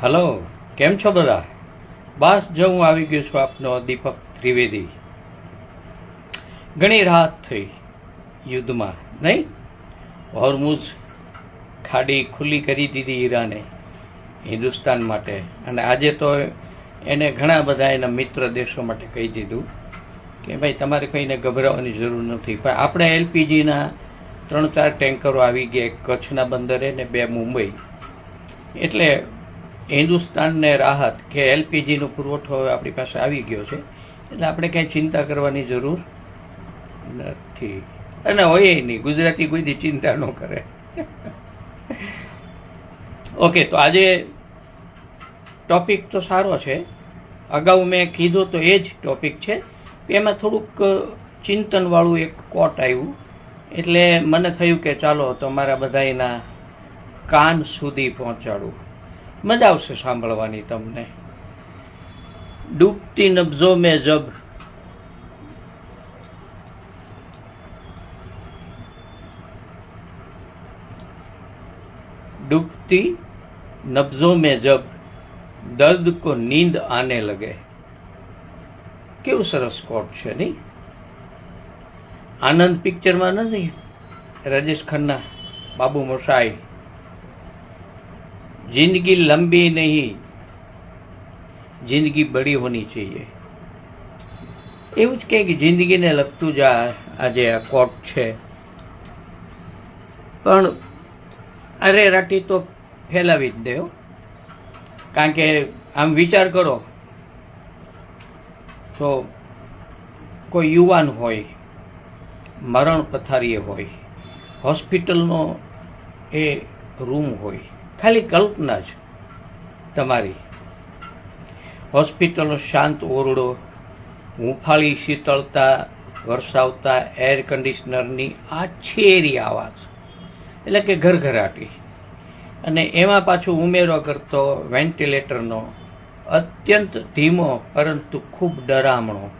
Hello, કેમ છો બધા? બસ જો હું આવી ગયો છું, આપનો દીપક ત્રિવેદી. ઘણી રાહત થઈ યુદ્ધમાં, નહીં? હોર્મુઝ ખાડી ખુલ્લી કરી દીધી ઈરાને હિન્દુસ્તાન માટે, અને આજે તો એને ઘણા બધા એના મિત્ર દેશો માટે કહી દીધું કે ભાઈ તમારે કંઈને ગભરાવાની જરૂર નથી. પણ આપણે એલપીજીના 3-4 ટેન્કરો આવી ગયા, એક કચ્છના બંદરે ને 2 મુંબઈ. એટલે હિન્દુસ્તાનને રાહત કે એલપીજીનો પુરવઠો હવે આપણી પાસે આવી ગયો છે, એટલે આપણે કાંઈ ચિંતા કરવાની જરૂર નથી. અને હોય નહીં, ગુજરાતી કોઈ દી ચિંતા ન કરે. ઓકે, તો આજે ટોપિક તો સારો છે. અગાઉ મેં કીધું તો એ જ ટોપિક છે. એમાં થોડુંક ચિંતનવાળું એક કોટ આવ્યું, એટલે મને થયું કે ચાલો તમારા બધાના કાન સુધી પહોંચાડું. મજા આવશે સાંભળવાની તમને. ડૂબતી નબ્જો મેં જબ डूबती नब्जों में जब दर्द को नींद आने लगे. કેવું સરસ કોટ છે નહીં? આનંદ પિક્ચરમાં નથી રાજેશ ખન્ના, બાબુ મોશાઈ, जिंदगी लंबी नहीं जिंदगी बड़ी होनी चाहिए. એવું જ કે જિંદગીને લગતું જ આજે આ કોટ છે. પણ અરે રાટી તો ફેલાવી જ દો. કારણ કે આમ વિચાર કરો તો કોઈ યુવાન હોય, મરણ પથારીએ હોય, હોસ્પિટલનો એ રૂમ હોય, ખાલી કલ્પના જ તમારી. હોસ્પિટલનો શાંત ઓરડો, હૂંફાળી શીતળતા વરસાવતા એર કન્ડિશનરની આછેરી આવાજ, એટલે કે ઘરઘરાટી, અને એમાં પાછું ઉમેરો કરતો વેન્ટિલેટરનો અત્યંત ધીમો પરંતુ ખૂબ ડરામણો.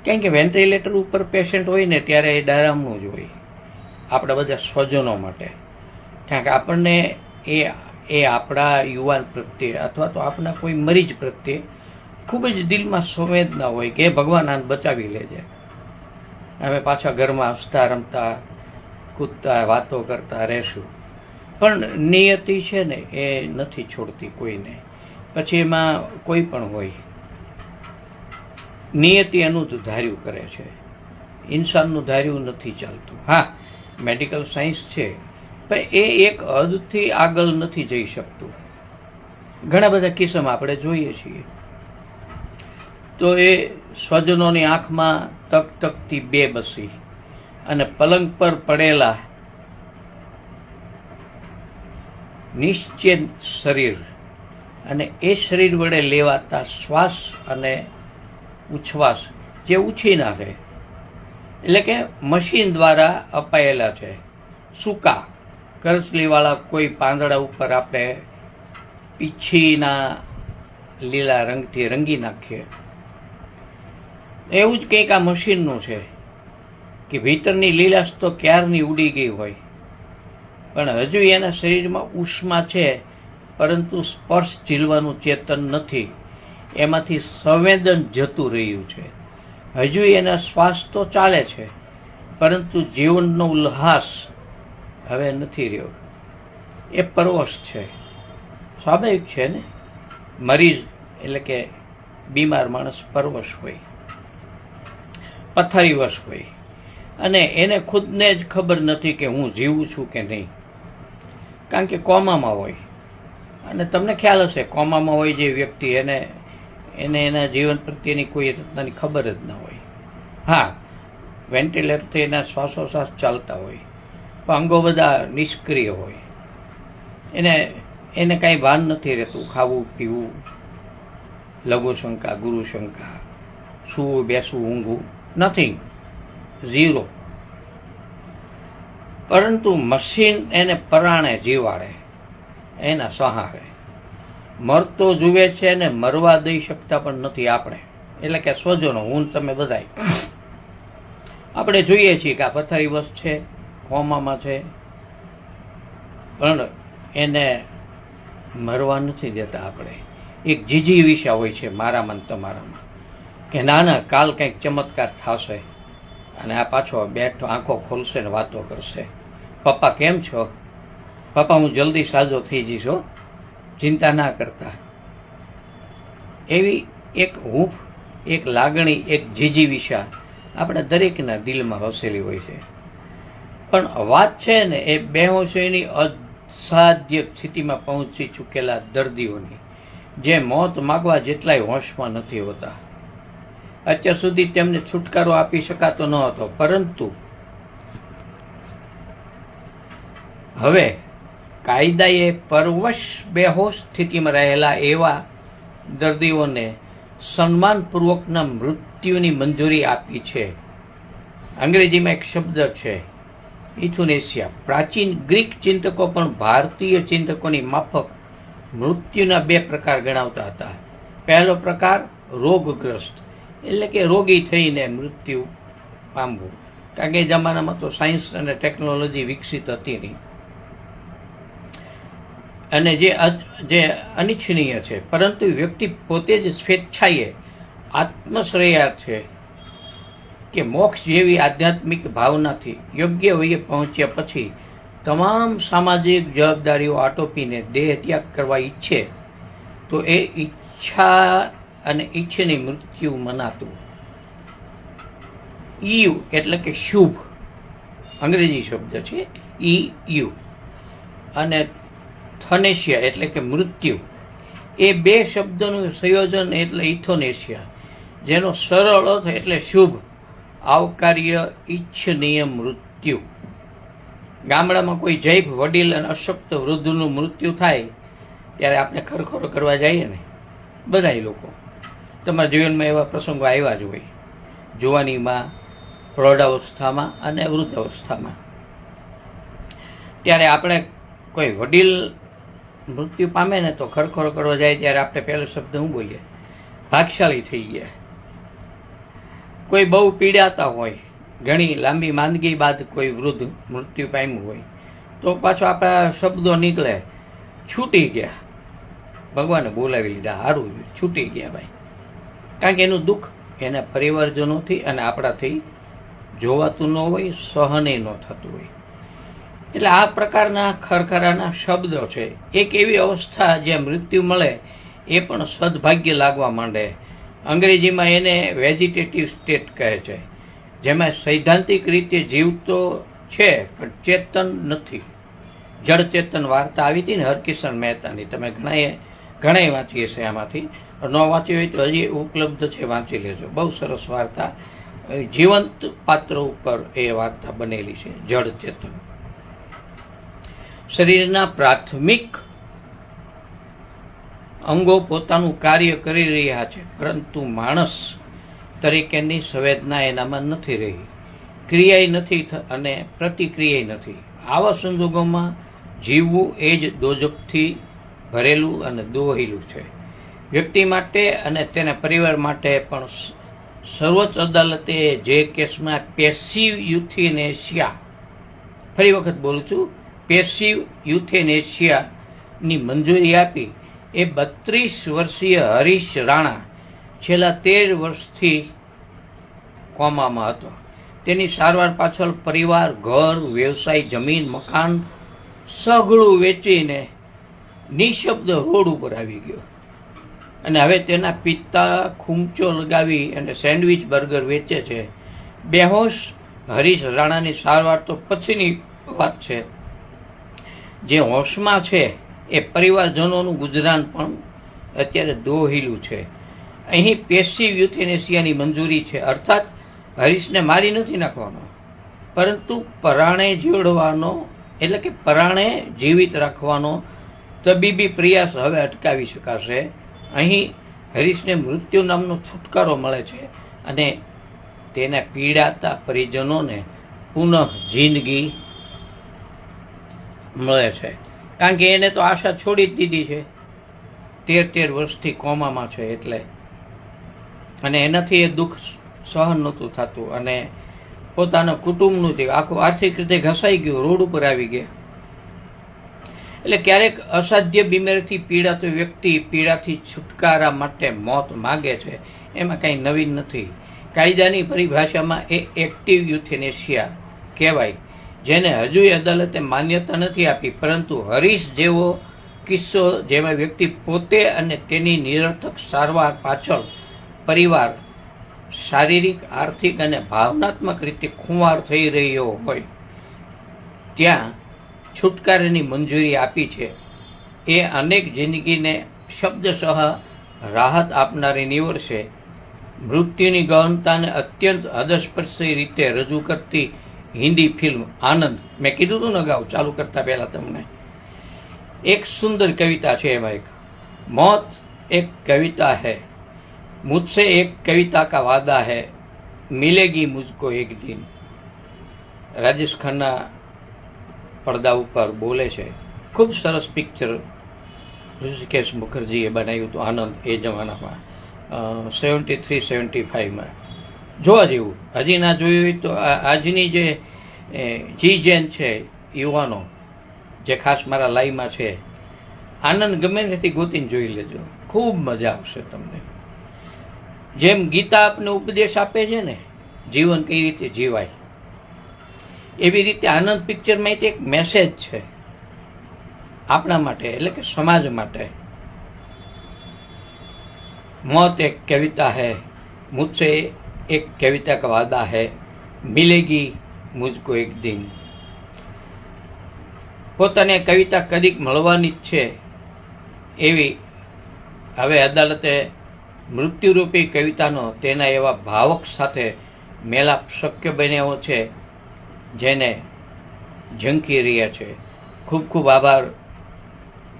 કેમ કે વેન્ટિલેટર ઉપર પેશન્ટ હોય ને ત્યારે એ ડરામણું જ હોય આપણા બધા સ્વજનો માટે. કારણ કે આપણને એ આપણા યુવાન પ્રત્યે અથવા તો આપણા કોઈ મરીજ પ્રત્યે ખૂબ જ દિલમાં સંવેદના હોય કે ભગવાન આને બચાવી લેજે. અમે પાછા ઘરમાં હસતા રમતા કૂદતા વાતો કરતા રહેશું. પણ નિયતિ છે ને એ નથી છોડતી કોઈને. પછી એમાં કોઈ પણ હોય, નિયતિ એનું જ ધાર્યું કરે છે, ઇન્સાનનું ધાર્યું નથી ચાલતું. હા, મેડિકલ સાયન્સ છે, પણ એ એક હદથી આગળ નથી જઈ શકતું. ઘણા બધા કિસ્સામાં આપણે જોઈએ છીએ. તો એ સ્વજનોની આંખમાં તકતકતી બેબસી અને પલંગ પર પડેલા નિશ્ચિત શરીર અને એ શરીર વડે લેવાતા શ્વાસ અને ઉચ્છ્વાસ જે ઉછી નાખે, એટલે કે મશીન દ્વારા અપાયેલા છે. સૂકા કરચલીવાળા કોઈ પાંદડા ઉપર આપણે પીછીના લીલા રંગથી રંગી નાખીએ, એવું જ કંઈક આ મશીનનું છે કે ભીતરની લીલાશ તો ક્યારની ઉડી ગઈ હોય, પણ હજુ એના શરીરમાં ઉષ્મા છે, પરંતુ સ્પર્શ ઝીલવાનું ચેતન નથી. એમાંથી સંવેદન જતું રહ્યું છે. હજુ એના શ્વાસ તો ચાલે છે, પરંતુ જીવનનો ઉલ્લાસ હવે નથી રહ્યો. એ પરવશ છે. સ્વાભાવિક છે ને, મરીઝ એટલે કે બીમાર માણસ પરવશ હોય, પથારીવશ હોય, અને એને ખુદને જ ખબર નથી કે હું જીવું છું કે નહીં. કારણ કે કોમામાં હોય. અને તમને ખ્યાલ હશે, કોમામાં હોય જે વ્યક્તિ એને એના જીવન પ્રત્યેની કોઈ રત્નાની ખબર જ ના હોય. હા, વેન્ટિલેટરથી એના શ્વાસોશ્વાસ ચાલતા હોય, પણ અંગો બધા નિષ્ક્રિય હોય. એને કાંઈ ભાન નથી રહેતું. ખાવું પીવું, લઘુશંકા ગુરુશંકા, સૂવું બેસવું ઊંઘવું, નથિંગ, ઝીરો. પરંતુ મશીન એને પરાણે જીવાડે, એના સહારે મરતો જુએ છે ને મરવા દઈ શકતા પણ નથી આપણે. એટલે કે સ્વજનો, હું તમે બધાય આપણે જોઈએ છીએ કે આ પથારી વસ્ત છે, કોમામાં છે, પણ એને મરવા નથી દેતા આપણે. એક જીજીવિષા હોય છે મારામાં ને તમારામાં કે ના ના કાલ કંઈક ચમત્કાર થશે અને આ પાછો બેઠો આંખો ખોલશે ને વાતો કરશે. પપ્પા કેમ છો? પપ્પા હું જલ્દી સાજો થઈ જઈશ હો, ચિંતા ના કરતા. એવી એક હૂંફ, એક લાગણી, એક જીજીવિષા આપણે દરેકના દિલમાં વસેલી હોય છે. પણ વાત છે ને એ બેહોશીની અસાધ્ય સ્થિતિમાં પહોંચી ચૂકેલા દર્દીઓની, જે મોત માગવા જેટલાય હોશમાં નથી હોતા. અત્યાર સુધી તેમને છુટકારો આપી શકાતો ન હતો, પરંતુ હવે કાયદાએ પરવશ બેહોશ સ્થિતિમાં રહેલા એવા દર્દીઓને સન્માનપૂર્વકના મૃત્યુની મંજૂરી આપી છે. અંગ્રેજીમાં એક શબ્દ છે ઇથુનેસિયા. પ્રાચીન ગ્રીક ચિંતકો પણ ભારતીય ચિંતકોની માફક મૃત્યુના 2 પ્રકાર ગણાવતા હતા. પહેલો પ્રકાર રોગગ્રસ્ત, એટલે કે રોગી થઈને મૃત્યુ પામવું, કારણ કે એ જમાનામાં તો સાયન્સ અને ટેકનોલોજી વિકસિત હતી નહીં, અને જે અનિચ્છનીય છે. પરંતુ વ્યક્તિ પોતે જ સ્વેચ્છાએ આત્મશ્રેયાર્થે કે મોક્ષ જેવી આધ્યાત્મિક ભાવનાથી યોગ્ય વયે પહોંચ્યા પછી તમામ સામાજિક જવાબદારીઓ આટોપીને દેહ ત્યાગ કરવા ઈચ્છે તો એ ઈચ્છા અને ઈચ્છની મૃત્યુ મનાતું. ઈયુ એટલે કે શુભ, અંગ્રેજી શબ્દ છે ઈયુ, અને થનેશિયા એટલે કે મૃત્યુ. એ 2 શબ્દોનું સંયોજન એટલે ઇથોનેશિયા, જેનો સરળ અર્થ એટલે શુભ, આવકાર્ય, ઈચ્છનીય મૃત્યુ. ગામડામાં કોઈ જૈફ વડીલ અને અશક્ત વૃદ્ધનું મૃત્યુ થાય ત્યારે આપણે ખરખરો કરવા જઈએ ને, બધાય લોકો. તમારા જીવનમાં એવા પ્રસંગો આવ્યા જ હોય, જુવાનીમાં, પ્રૌઢાવસ્થામાં અને વૃદ્ધાવસ્થામાં. ત્યારે આપણે કોઈ વડીલ મૃત્યુ પામે ને તો ખરખરો કરવા જાય ત્યારે આપણે પહેલો શબ્દ શું બોલીએ? ભાગશાળી થઈ ગયા. કોઈ બહુ પીડાતા હોય, ઘણી લાંબી માંદગી બાદ કોઈ વૃદ્ધ મૃત્યુ પામ્યું હોય તો પાછો આપણા શબ્દો નીકળે, છૂટી ગયા. ભગવાને બોલાવી લીધા, સારું છૂટી ગયા ભાઈ. કારણ કે એનું દુઃખ એના પરિવારજનોથી અને આપણાથી જોવાતું ન હોય, સહને ન થતું હોય. એટલે આ પ્રકારના ખરખરાના શબ્દો છે. એક એવી અવસ્થા જ્યાં મૃત્યુ મળે એ પણ સદભાગ્ય લાગવા માંડે. અંગ્રેજીમાં એને વેજીટેટિવ સ્ટેટ કહે છે, જેમાં સૈદ્ધાંતિક રીતે જીવતો છે પણ ચેતન નથી. જળ ચેતન વાર્તા આવી હતી ને હરકિશન મહેતાની, તમે ઘણાએ વાંચી હશે. આમાંથી ન વાંચી હોય તો હજી ઉપલબ્ધ છે, વાંચી લેજો. બહુ સરસ વાર્તા, જીવંત પાત્ર ઉપર એ વાર્તા બનેલી છે. જળ ચેતન શરીરના પ્રાથમિક અંગો પોતાનું કાર્ય કરી રહ્યા છે, પરંતુ માણસ તરીકેની સંવેદના એનામાં નથી રહી, ક્રિયાય નથી અને પ્રતિક્રિયા નથી. આવા સંજોગોમાં જીવવું એ જ દોજખથી ભરેલું અને દોહેલું છે. વ્યક્તિ માટે અને તેના પરિવાર માટે પણ સર્વોચ્ચ અદાલતે જે કેસમાં પેસિવ યુથેનેશિયા, ફરી વખત બોલું છું, પેસિવ યુથેનેશિયાની મંજૂરી આપી એ 32 વર્ષીય હરીશ રાણા છેલ્લા 13 વર્ષથી કોમામાં હતો. તેની સારવાર પાછળ પરિવાર, ઘર, વ્યવસાય, જમીન, મકાન સઘળું વેચીને નિશબ્દ રોડ ઉપર આવી ગયો, અને હવે તેના પિતા ખૂંચો લગાવી અને સેન્ડવિચ બર્ગર વેચે છે. બેહોશ હરીશ રાણાની સારવાર તો પછીની વાત છે. જે હોશમાં છે એ પરિવારજનોનું ગુજરાન પણ અત્યારે દોહિલું છે. અહીં પેસિવ યુથેનેશિયાની મંજૂરી છે, અર્થાત હરીશને મારી નથી નાખવાનો, પરંતુ પરાણે જીવડવાનો, એટલે કે પરાણે જીવિત રાખવાનો તબીબી પ્રયાસ હવે અટકાવી શકાશે. અહીં હરીશને મૃત્યુ નામનો છુટકારો મળે છે અને તેના પીડાતા પરિજનોને પુનઃ જિંદગી મળે છે. કારણ કે એને તો આશા છોડી જ દીધી છે, 13 વર્ષથી કોમામાં છે એટલે, અને એનાથી એ દુઃખ સહન નહોતું થતું, અને પોતાના કુટુંબનું આખું આર્થિક રીતે ઘસાઈ ગયું, રોડ ઉપર આવી ગયા. એટલે ક્યારેક અસાધ્ય બીમારીથી પીડાતો વ્યક્તિ પીડાથી છુટકારા માટે મોત માગે છે, એમાં કંઈ નવીન નથી. કાયદાની પરિભાષામાં એ એક્ટિવ યુથેનેશિયા કહેવાય, જેને હજુય અદાલતે માન્યતા નથી આપી. પરંતુ હરીશ જેવો કિસ્સો જેમાં વ્યક્તિ પોતે અને તેની નિરર્થક સારવાર પાછળ પરિવાર શારીરિક, આર્થિક અને ભાવનાત્મક રીતે ખુંવાર થઈ રહ્યો હોય ત્યાં છુટકારાની મંજૂરી આપી છે. એ અનેક જિંદગીને શબ્દશઃ રાહત આપનારી નીવડશે. મૃત્યુની ગહનતાને અત્યંત હૃદયસ્પર્શી રીતે રજૂ કરતી હિન્દી ફિલ્મ આનંદ, મેં કીધું હતું ને અગાઉ ચાલુ કરતા પહેલા તમને, એક સુંદર કવિતા છે એમાં એક, मौत एक कविता है, मुझसे एक कविता का वादा है, मिलेगी मुझको एक दिन. રાજેશ ખન્ના પડદા ઉપર બોલે છે. ખૂબ સરસ પિક્ચર ઋષિકેશ મુખર્જીએ બનાવ્યું હતું આનંદ એ જમાનામાં 73-75માં. જોવા જેવું. હજી ના જોયું હોય તો આજની જે જી જેન છે યુવાનો જે ખાસ મારા લાઈવમાં છે, આનંદ ગમે ત્યાંથી ગોતીને જોઈ લેજો, ખૂબ મજા આવશે તમને. જેમ ગીતા આપને ઉપદેશ આપે છે ને જીવન કઈ રીતે જીવાય, એવી રીતે આનંદ પિક્ચરમાં એક મેસેજ છે આપણા માટે, એટલે કે સમાજ માટે. मौत एक कविता है, मुझसे एक कविता का वादा है, मिलेगी मुझको एक दिन. પોતાને કવિતા કદીક મળવાની જ છે એવી હવે અદાલતે મૃત્યુરૂપી કવિતાનો તેના એવા ભાવક સાથે મેલાપ શક્ય બન્યો છે જેને ઝંખી રહ્યા છે. ખૂબ ખૂબ આભાર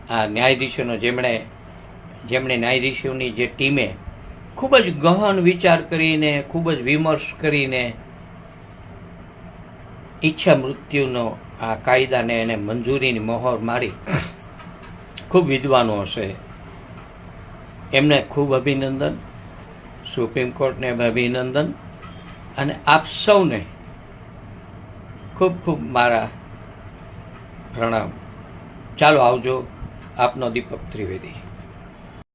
આ ન્યાયાધીશોનો, જેમણે ન્યાયાધીશોની જે ટીમે ખૂબ જ ગહન વિચાર કરીને, ખૂબ જ વિમર્શ કરીને ઈચ્છા મૃત્યુનો આ કાયદાને એને મંજૂરીની મહોર મારી. ખૂબ વિદ્વાનો હશે, એમને ખૂબ અભિનંદન, સુપ્રીમ કોર્ટને અભિનંદન, અને આપ સૌને ખૂબ ખૂબ મારા પ્રણામ. ચાલો આવજો. આપનો દીપક ત્રિવેદી.